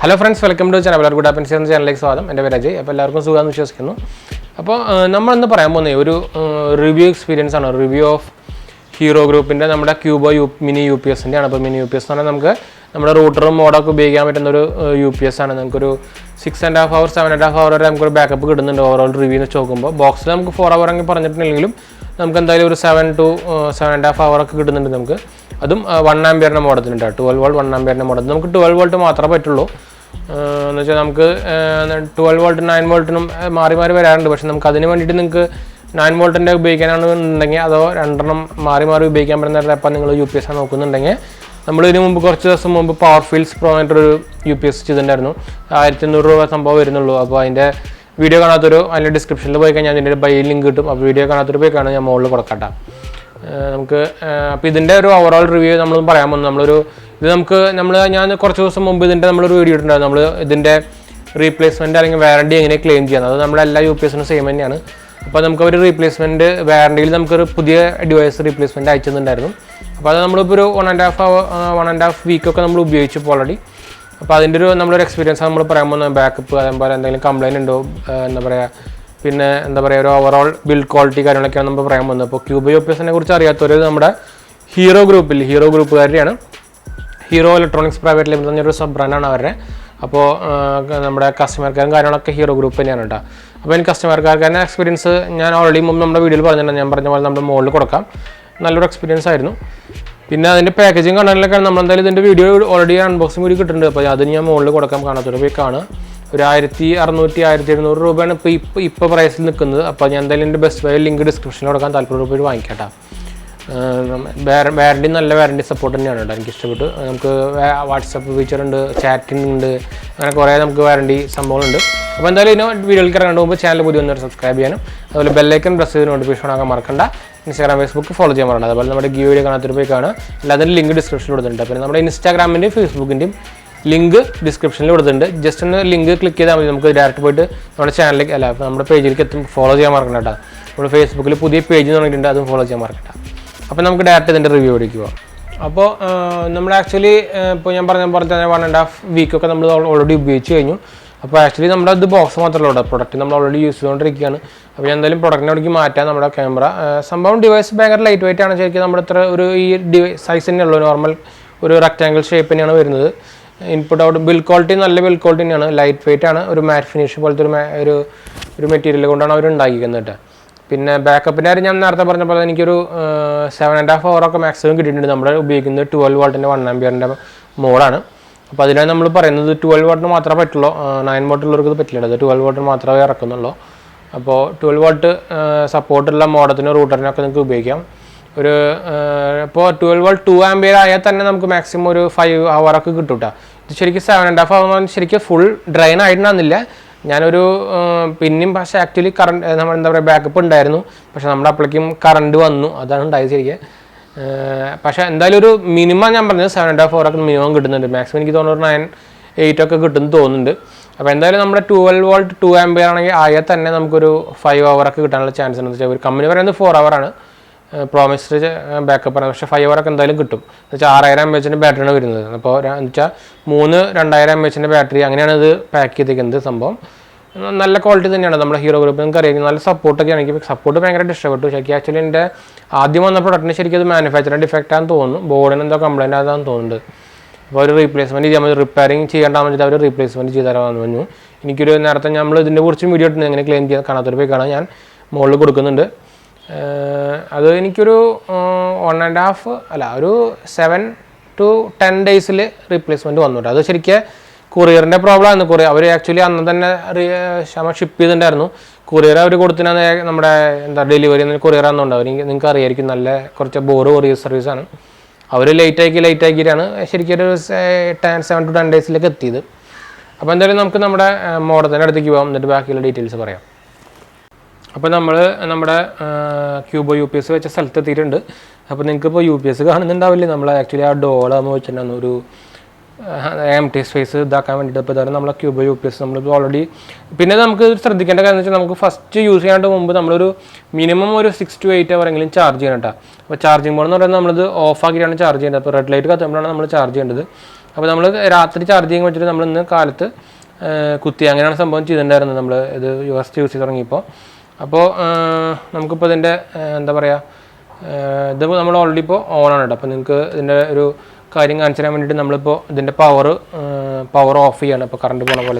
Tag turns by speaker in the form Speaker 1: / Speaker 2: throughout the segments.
Speaker 1: Hello friends, welcome to channel. 𝙑𝙗𝙬𝙬 ചാനലിലേക്ക് സ്വാഗതം. എൻ്റെ പേര് അജയ്. അപ്പോൾ എല്ലാവർക്കും സുഖമാണെന്ന് വിശ്വസിക്കുന്നു. അപ്പോൾ നമ്മൾ ഇന്ന് പറയാൻ പോകുന്നത് ഒരു റിവ്യൂ എക്സ്പീരിയൻസ് ആണ്. റിവ്യൂ ഓഫ് ഹീറോ ഗ്രൂപ്പിൻ്റെ നമ്മുടെ ക്യൂബോ മിനി യു പി എസിൻ്റെ ആണ്. അപ്പോൾ മിനി യു പി എസ് എന്ന് പറഞ്ഞാൽ നമുക്ക് നമ്മുടെ റൂട്ടറും മോഡൊക്കെ ഉപയോഗിക്കാൻ പറ്റുന്ന ഒരു യു പി എസ് ആണ്. നമുക്കൊരു 6.5 hours 7.5 hours വരെ നമുക്കൊരു ബാക്കപ്പ് കിട്ടുന്നുണ്ട്. ഓവറോൾ റിവ്യൂ വെച്ച് നോക്കുമ്പോൾ ബോക്സിൽ നമുക്ക് 4 hours അങ്ങ് പറഞ്ഞിട്ടുണ്ടെങ്കിലും നമുക്ക് എന്തായാലും ഒരു 7 to 7.5 hours ഒക്കെ കിട്ടുന്നുണ്ട് നമുക്ക്. അതും 1 ആംപിയറിൻ്റെ മോഡത്തിനുണ്ട്. 12 volt 1 ആംപിയറിൻ്റെ മോഡൽ നമുക്ക് 12 volt മാത്രമേ പറ്റുള്ളൂ. എന്ന് വെച്ചാൽ നമുക്ക് 12 volt 9 voltനും മാറി വരാറുണ്ട്. പക്ഷെ നമുക്ക് അതിന് വേണ്ടിയിട്ട് നിങ്ങൾക്ക് 9 voltൻ്റെ ഉപയോഗിക്കാനാണെന്നുണ്ടെങ്കിൽ അതോ രണ്ടെണ്ണം മാറി ഉപയോഗിക്കാൻ പറ്റുന്ന അപ്പം നിങ്ങൾ യു പി എസ് ആണ് നോക്കുന്നുണ്ടെങ്കിൽ നമ്മൾ ഇതിന് മുമ്പ് കുറച്ച് ദിവസം മുമ്പ് പവർ ഫീൽഡ്സ് പ്രോ ഒരു യു പി എസ് ചെയ്തിട്ടുണ്ടായിരുന്നു. 1500 രൂപ സംഭവം വരുന്നുള്ളൂ. അപ്പോൾ അതിൻ്റെ വീഡിയോ കാണാത്തൊരു അതിൻ്റെ ഡിസ്ക്രിപ്ഷനിൽ പോയി കഴിഞ്ഞാൽ അതിൻ്റെ ബൈ ലിങ്ക് കിട്ടും. അപ്പോൾ വീഡിയോ കാണാത്തൊരു പോയി കാണാൻ ഞാൻ മുകളിൽ കൊടുക്കട്ടെ. നമുക്ക് അപ്പോൾ ഇതിൻ്റെ ഒരു ഓവറോൾ റിവ്യൂ നമ്മൾ പറയാൻ പോകുന്നു. ഞാൻ കുറച്ച് ദിവസം മുമ്പ് ഇതിൻ്റെ നമ്മളൊരു വീഡിയോ ഇട്ടിട്ടുണ്ടായിരുന്നു. നമ്മൾ ഇതിൻ്റെ റീപ്ലേസ്മെൻറ്റ് അല്ലെങ്കിൽ വാറണ്ടി എങ്ങനെ ക്ലെയിം ചെയ്യുന്നത്. അത് നമ്മളെല്ലാ യു പി എസിനും സെയിം തന്നെയാണ്. അപ്പോൾ നമുക്ക് ഒരു റീപ്ലേസ്മെൻറ്റ് വാറണ്ടിയിൽ നമുക്കൊരു പുതിയ ഡിവൈസ് റീപ്ലേസ്മെൻറ്റ് അയച്ചിട്ടുണ്ടായിരുന്നു. അപ്പോൾ അത് നമ്മളിപ്പോൾ ഒരു 1.5 വീക്കൊക്കെ നമ്മൾ ഉപയോഗിച്ചപ്പോൾ ഓൾറെഡി. അപ്പോൾ അതിൻ്റെ നമ്മളൊരു എക്സ്പീരിയൻസ് നമ്മൾ പറയാൻ പോകുന്നത്. ബാക്കപ്പ് അതേപോലെ എന്തെങ്കിലും കംപ്ലയിൻറ്റ് ഉണ്ടോ, പിന്നെ ഒരു ഓവറോൾ ബിൽഡ് ക്വാളിറ്റി കാര്യങ്ങളൊക്കെയാണ് നമ്മൾ പറയാൻ പോകുന്നത്. അപ്പോൾ ക്യൂബോ യു പി എസിനെ കുറിച്ച് അറിയാത്തവർ നമ്മുടെ ഹീറോ ഗ്രൂപ്പുകാരുടെയാണ്. ഹീറോ ഇലക്ട്രോണിക്സ് പ്രൈവറ്റ് ലിമിറ്റഡ് എന്നൊരു സബ് ബ്രാൻഡാണ് അവരുടെ. അപ്പോൾ നമ്മുടെ കസ്റ്റമർക്കാരും കാര്യങ്ങളൊക്കെ ഹീറോ ഗ്രൂപ്പ് തന്നെയാണ് കേട്ടോ. അപ്പോൾ എനിക്ക് കസ്റ്റമർക്കാരുടെ എക്സ്പീരിയൻസ് ഞാൻ ഓൾറെഡി മുമ്പ് നമ്മുടെ വീഡിയോയിൽ പറഞ്ഞിട്ടുണ്ട്. ഞാൻ പറഞ്ഞ പോലെ നമ്മുടെ മുകളിൽ കൊടുക്കാം. നല്ലൊരു എക്സ്പീരിയൻസ് ആയിരുന്നു. പിന്നെ അതിൻ്റെ പാക്കേജിങ് കാണാനൊക്കെ നമ്മളെന്തായാലും ഇതിൻ്റെ വീഡിയോ ഓൾറെഡി അൺബോക്സിംഗ് വീഡിയോ കിട്ടുന്നുണ്ട്. അപ്പോൾ അതിന് ഞാൻ മുകളിൽ കൊടുക്കാം. കാണാത്തൊരു പോയി കാണുക. ഒരു 1600-1700 രൂപയാണ് ഇപ്പോൾ പ്രൈസിൽ നിൽക്കുന്നത്. അപ്പോൾ ഞാൻ എന്തായാലും എൻ്റെ ബെസ്റ്റ് ബൈ ലിങ്ക് ഡിസ്ക്രിപ്ഷനിൽ കൊടുക്കാൻ താല്പര്യമുള്ളവർ വാങ്ങിക്കട്ടെ. വാറണ്ടി നല്ല വാറണ്ടി സപ്പോർട്ട് തന്നെയാണ് കേട്ടോ. എനിക്ക് ഇഷ്ടപ്പെട്ടു. നമുക്ക് വാട്സപ്പ് ഫീച്ചർ ഉണ്ട്, ചാറ്റിംഗ് ഉണ്ട്, അങ്ങനെ കുറേ നമുക്ക് വാറണ്ടി സംഭവങ്ങളുണ്ട്. അപ്പോൾ എന്തായാലും ഇതിന് വീഡിയോയിലേക്ക് ഇറങ്ങേണ്ട മുമ്പ് ചാനൽ പുതിയ വന്നവർ സബ്സ്ക്രൈബ് ചെയ്യാനും അതുപോലെ ബെല്ലൈക്കൺ പ്രസ് ചെയ്ത് നോട്ടിഫിക്കേഷൻ ആക്കാൻ മറക്കണ്ട. ഇൻസ്റ്റാഗ്രാം ഫേസ്ബുക്ക് ഫോളോ ചെയ്യാൻ മറക്കണ്ട. അതുപോലെ നമ്മുടെ ഗീവ് വീഡിയോ കാണാത്തൊരു പോയി കാണുക. എല്ലാത്തിനും ലിങ്ക് ഡിസ്ക്രിപ്ഷനിൽ കൊടുത്തിട്ടുണ്ട്. പിന്നെ നമ്മുടെ ഇൻസ്റ്റാഗ്രാമിൻ്റെയും ഫേസ്ബുക്കിൻ്റെയും ലിങ്ക് ഡിസ്ക്രിപ്ഷനിൽ കൊടുത്തിട്ടുണ്ട്. ജസ്റ്റ് ഒന്ന് ലിങ്ക് ക്ലിക്ക് ചെയ്താൽ മതി. നമുക്ക് ഡയറക്റ്റ് പോയിട്ട് നമ്മുടെ ചാനലിലേക്ക് നമ്മുടെ പേജിലേക്ക് എത്തും. ഫോളോ ചെയ്യാൻ മറക്കണ്ട കേട്ടോ. നമ്മുടെ ഫേസ്ബുക്കിൽ പുതിയ പേജ് തുടങ്ങിയിട്ടുണ്ട്, അതും ഫോളോ ചെയ്യാൻ മറക്കണ്ട. അപ്പോൾ നമുക്ക് ഡയറക്റ്റ് ഇതിൻ്റെ റിവ്യൂ എടുക്കുക. അപ്പോൾ നമ്മൾ ആക്ച്വലി ഇപ്പോൾ ഞാൻ പറഞ്ഞ പോലെ തന്നെ 1.5 വീക്കൊക്കെ നമ്മൾ ഓൾറെഡി ഉപയോഗിച്ച് കഴിഞ്ഞു. അപ്പോൾ ആക്ച്വലി നമ്മുടെ ഇത് ബോക്സ് മാത്രമല്ല ഉള്ളൂ. പ്രൊഡക്റ്റ് നമ്മൾ ഓൾറെഡി യൂസ് ചെയ്തുകൊണ്ടിരിക്കുകയാണ്. അപ്പോൾ ഞാൻ എന്തായാലും പ്രൊഡക്റ്റിനെ അവിടേക്ക് മാറ്റാം. നമ്മുടെ ക്യാമറ സംഭവം ഡിവൈസ് ഭയങ്കര ലൈറ്റ് വെയിറ്റ് ആണ്. ശരിക്കും നമ്മുടെ ഇത്ര ഈ ഡിവൈസ് സൈസ് തന്നെ ഉള്ളൂ. നോർമൽ ഒരു റെക്റ്റാങ്കിൾ ഷേപ്പ് തന്നെയാണ് വരുന്നത്. ഇൻപുട്ട് ഔട്ട് ബിൽഡ് ക്വാളിറ്റി നല്ല ബിൽഡ് ക്വാളിറ്റി തന്നെയാണ്. ലൈറ്റ് വെയിറ്റ് ആണ്. ഒരു മാറ്റ് ഫിനിഷ് പോലത്തെ ഒരു മെറ്റീരിയൽ കൊണ്ടാണ് അവർ ഉണ്ടാക്കിക്കുന്നത്. പിന്നെ ബാക്കപ്പിൻ്റെ കാര്യം ഞാൻ നേരത്തെ പറഞ്ഞ പോലെ എനിക്കൊരു 7.5 hours മാക്സിമം കിട്ടിയിട്ടുണ്ട്. നമ്മൾ ഉപയോഗിക്കുന്നത് 12 volt 1 ആംപിയറിൻ്റെ മോഡാണ്. അപ്പോൾ അതിനാണ് നമ്മൾ പറയുന്നത് 12 volt മാത്രമേ പറ്റുള്ളൂ. 9 volt ഉള്ളവർക്ക് ഇത് പറ്റില്ല. അത് 12 volt മാത്രമേ ഇറക്കുന്നുള്ളൂ. അപ്പോൾ 12 volt സപ്പോർട്ടുള്ള മോഡത്തിനും റൂട്ടറിനൊക്കെ നിങ്ങൾക്ക് ഉപയോഗിക്കാം. ഇപ്പോൾ 12 volt 2 ആംപിയർ ആയാൽ തന്നെ നമുക്ക് മാക്സിമം ഒരു 5 hours കിട്ടും കേട്ടോ. ഇത് ശരിക്കും 7.5 hours ശരിക്കും ഫുൾ ഡ്രെയിൻ ആയിട്ടുണ്ടാകുന്നില്ല. ഞാനൊരു പിന്നെയും പക്ഷേ ആക്ച്വലി കറണ്ട് ബാക്കപ്പ് ഉണ്ടായിരുന്നു. പക്ഷെ നമ്മുടെ അപ്പോഴേക്കും കറണ്ട് വന്നു. അതാണ് ഉണ്ടായത് ശരിക്കും. പക്ഷേ എന്തായാലും ഒരു മിനിമം ഞാൻ പറഞ്ഞത് 7.5 hours മിനിമം കിട്ടുന്നുണ്ട്. മാക്സിമം എനിക്ക് തോന്നുന്നു 9-8 ഒക്കെ കിട്ടുമെന്ന് തോന്നുന്നുണ്ട്. അപ്പോൾ എന്തായാലും നമ്മുടെ 12 volt 2 ആംപിയർ ആണെങ്കിൽ ആയാൽ തന്നെ നമുക്കൊരു 5 hours കിട്ടാനുള്ള ചാൻസ് ഉണ്ട്. വെച്ചാൽ ഒരു കമ്പനി പറയുന്നത് 4 hours ആണ് പ്രോമിസ്ഡ് ബാക്കപ്പ് ആണ്. പക്ഷേ 5 hours എന്തായാലും കിട്ടും. എന്ന് വെച്ചാൽ 6000 mAh ബാറ്ററിയാണ് വരുന്നത്. അപ്പോൾ എന്ന് വെച്ചാൽ 2000 mAh ബാറ്ററി അങ്ങനെയാണ് ഇത് പാക്ക് ചെയ്തിരിക്കുന്നത്. സംഭവം നല്ല ക്വാളിറ്റി തന്നെയാണ്. നമ്മുടെ ഹീറോ ഗ്രൂപ്പ് നിങ്ങൾക്ക് അറിയാം. നല്ല സപ്പോർട്ടൊക്കെയാണ്. എനിക്ക് സപ്പോർട്ട് ഭയങ്കരമായിട്ട് ഇഷ്ടപ്പെട്ടു. ശരിക്കും ആക്ച്വലി എൻ്റെ ആദ്യം വന്ന പ്രൊഡക്റ്റിന് ശരിക്കും അത് മാനുഫാക്ചറിങ് ഡിഫക്റ്റ് ആണെന്ന് തോന്നുന്നു. ബോർഡിന് എന്തോ കംപ്ലൈൻറ്റ് ആണെന്ന് തോന്നുന്നുണ്ട്. അപ്പോൾ ഒരു റീപ്ലേസ്മെൻറ്റ് ചെയ്യാൻ മതി. റിപ്പയറിങ് ചെയ്യേണ്ടാന്ന് വെച്ചിട്ട് അവർ റീപ്ലേസ്മെൻറ്റ് ചെയ്ത് തരാമെന്ന് പറഞ്ഞു. എനിക്കൊരു നേരത്തെ നമ്മൾ ഇതിൻ്റെ കുറിച്ച് വീഡിയോ ഇട്ടുണ്ട്. എങ്ങനെ ക്ലെയിം ചെയ്യാൻ കാണാത്തൊരു പോയി കാണാൻ ഞാൻ മുകളിൽ കൊടുക്കുന്നുണ്ട്. അത് എനിക്കൊരു 7 to 10 days റീപ്ലേസ്മെൻറ്റ് വന്നു കേട്ടോ. അത് ശരിക്കും കൊറിയറിൻ്റെ പ്രോബ്ലം ആണ്. അവർ ആക്ച്വലി അന്ന് തന്നെ ഷിപ്പ് ചെയ്തിട്ടുണ്ടായിരുന്നു. കൊറിയർ അവർ കൊടുത്തിനാ നമ്മുടെ ഡെലിവറി കൊറിയർ ആണെന്നുണ്ട്. അവർ നിങ്ങൾക്ക് അറിയായിരിക്കും. നല്ല കുറച്ച് കൊറിയർ സർവീസാണ്. അവർ ലേറ്റ് ആക്കിയിട്ടാണ് ശരിക്കും ഒരു 7 to 10 days എത്തിയത്. അപ്പോൾ എന്തായാലും നമുക്ക് നമ്മുടെ മോഡത്തിൻ്റെ അടുത്തേക്ക് പോകാം. എന്നിട്ട് ബാക്കിയുള്ള ഡീറ്റെയിൽസ് പറയാം. അപ്പോൾ നമ്മൾ നമ്മുടെ ക്യൂബോ യു പി എസ് വെച്ച സ്ഥലത്ത് എത്തിയിട്ടുണ്ട്. അപ്പോൾ നിങ്ങൾക്ക് ഇപ്പോൾ യു പി എസ് കാണുന്നുണ്ടാവില്ലേ. നമ്മൾ ആക്ച്വലി ആ ഡോളാകുമ്പോൾ വെച്ചിട്ടുണ്ടായിരുന്നു ഒരു എം ടി സ്പേസ് ഇതാക്കാൻ വേണ്ടിയിട്ട് ഇപ്പോൾ ഇതായാലും നമ്മളെ ക്യൂബോ UPS നമ്മളിപ്പോൾ ഓൾറെഡി. പിന്നെ നമുക്ക് ശ്രദ്ധിക്കേണ്ട കാര്യം എന്ന് വെച്ചാൽ നമുക്ക് ഫസ്റ്റ് യൂസ് ചെയ്യാനായിട്ട് മുമ്പ് നമ്മളൊരു മിനിമം ഒരു 6 to 8 hour എങ്കിലും ചാർജ് ചെയ്യണം കേട്ടോ. അപ്പോൾ ചാർജിങ് ബോർഡ് എന്ന് പറയുന്നത് നമ്മളിത് ഓഫാക്കിയിട്ടാണ് ചാർജ് ചെയ്യേണ്ടത്. അപ്പോൾ റെഡ് ലൈറ്റ് കത്തുമ്പോഴാണ് നമ്മൾ ചാർജ് ചെയ്യേണ്ടത്. അപ്പോൾ നമ്മൾ രാത്രി ചാർജ് ചെയ്യാൻ വെച്ചിട്ട് നമ്മൾ ഇന്ന് കാലത്ത് കുത്തി അങ്ങനെയാണ് സംഭവം ചെയ്തിട്ടുണ്ടായിരുന്നത് നമ്മൾ ഇത് യൂസ് ചെയ്ത് തുടങ്ങിയപ്പോൾ. അപ്പോൾ നമുക്കിപ്പോൾ ഇതിൻ്റെ എന്താ പറയുക, ഇത് നമ്മൾ ഓൾറെഡി ഇപ്പോൾ ഓണാണ് കേട്ടോ. അപ്പോൾ നിങ്ങൾക്ക് ഇതിൻ്റെ ഒരു കാര്യം കാണിച്ചു തരാൻ വേണ്ടിയിട്ട് നമ്മളിപ്പോൾ ഇതിൻ്റെ പവർ ഓഫ് ചെയ്യാണ്. ഇപ്പോൾ കറണ്ട് പോണ പോലെ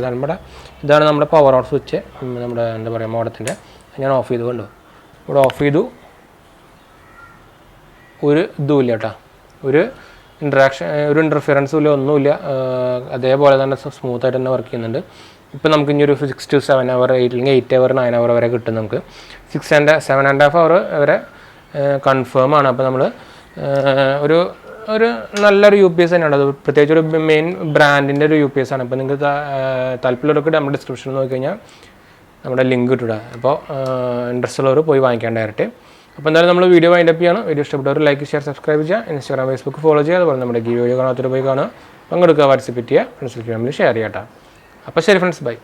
Speaker 1: ഇതാണ് നമ്മുടെ പവർ ഓൺ സ്വിച്ച്. നമ്മുടെ എന്താ പറയുക മോഡത്തിൻ്റെ ഞാൻ ഓഫ് ചെയ്തു കണ്ടു. ഇവിടെ ഓഫ് ചെയ്തു. ഒരു ഇതുമില്ല കേട്ടോ, ഒരു ഇൻ്റർഫിയറൻസും ഇല്ല, ഒന്നുമില്ല. അതേപോലെ തന്നെ സ്മൂത്തായിട്ട് തന്നെ വർക്ക് ചെയ്യുന്നുണ്ട്. ഇപ്പോൾ നമുക്ക് ഇനി ഒരു 6 to 7 hour, 8 hour 9 hour വരെ കിട്ടും. നമുക്ക് 7.5 hour വരെ കൺഫേം ആണ്. അപ്പോൾ നമ്മൾ ഒരു നല്ലൊരു UPS തന്നെയാണ് അത്. പ്രത്യേകിച്ച് ഒരു മെയിൻ ബ്രാൻഡിൻ്റെ ഒരു UPS ആണ്. അപ്പോൾ നിങ്ങൾക്ക് താല്പര്യമുള്ളവർക്ക് നമ്മുടെ ഡിസ്ക്രിപ്ഷനിൽ നോക്കി കഴിഞ്ഞാൽ നമ്മുടെ ലിങ്ക് ഇട്ടിടുക. അപ്പോൾ ഇൻട്രസ്റ്റ് ഉള്ളവർ പോയി വാങ്ങിക്കാൻ ഡയറക്റ്റ്. അപ്പോൾ എന്തായാലും നമ്മൾ വീഡിയോ വൈൻഡപ്പ് ചെയ്യണം. വീഡിയോ ഇഷ്ടപ്പെട്ടവർ ലൈക്ക്, ഷെയർ, സബ്സ്ക്രൈബ് ചെയ്യുക. Instagram, Facebook ഫോളോ ചെയ്യുക. അതുപോലെ നമ്മുടെ വീഡിയോ കാണാത്തൊരു പോയി കാണുക, പങ്കെടുക്കുക, വാട്സപ്പ് ചെയ്യുക, ഫ്രണ്ട്സിലേക്ക് ഫാമിലി ഷെയർ ചെയ്യാം. അപ്പോൾ ശരി ഫ്രണ്ട്സ്, ബൈ.